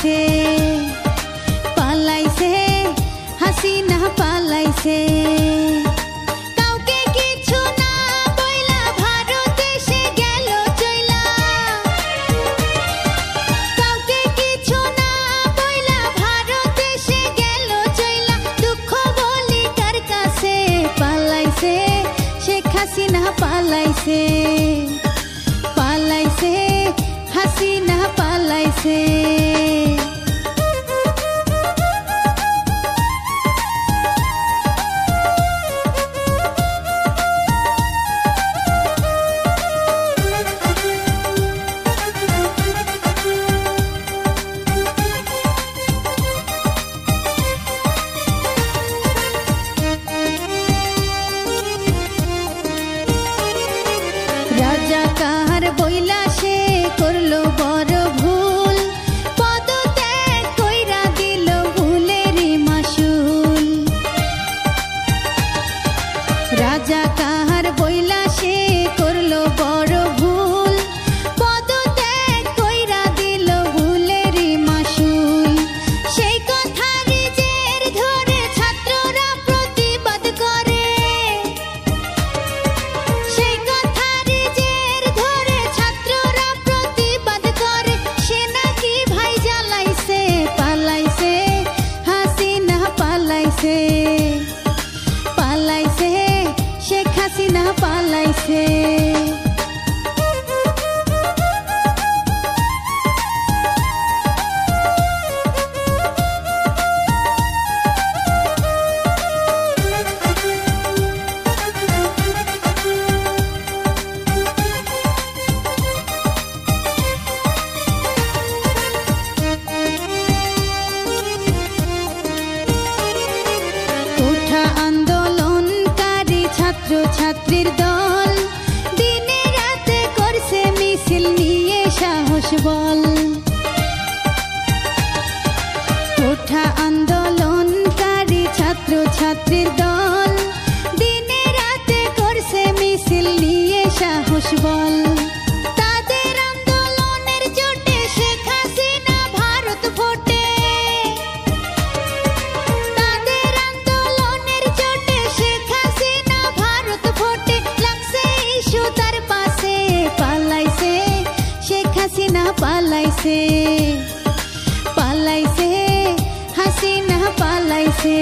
পালাইছে পালাইছে হাসিনা পালাইছে কাউকে কিছু না বইলা ভারতে সে গেল চইলা কাউকে কিছু না বইলা ভারতে সে গেল চইলা দুঃখ বলি কার কাছে পালাইছে শেখ হাসিনা পালাইছে পালাইছে হাসিনা পালাইছে রাজাকার বইলা সে করলো বড় ভুল পদত্যাগ কইরা দিল ভুলেরই মাসুল রাজাকার বইলা সে করলো বড় ভুল পদত্যাগ কইরা দিল ভুলেরই মাসুল সেই কথা নিজের ধরে ছাত্ররা প্রতিবাদ করে সেই কথা নিজের ধরে ছাত্ররা প্রতিবাদ করে সে নাকি ভাই জ্বালাইছে পালাইছে হাসিনা পালাইছে পালাইছে শেখ হাসিনা পালাইছে কোঠা আন্দোলনকারী ছাত্র ছাত্রীর দল দিনে রাতে করছে মিছিল নিয়ে সাহস বল কোঠা আন্দোলনকারী ছাত্র ছাত্রীর দল দিনে রাতে করছে মিছিল নিয়ে সাহস বল তাদের আন্দোলনের জোটে শেখ হাসিনা ভারত ভোটে তাদের আন্দোলনের জোটে শেখ হাসিনা ভারত ভোটে লাগছে ইস্যু তার পাশে পালাইছে শেখ হাসিনা পালাইছে পালাইছে হাসিনা পালাইছে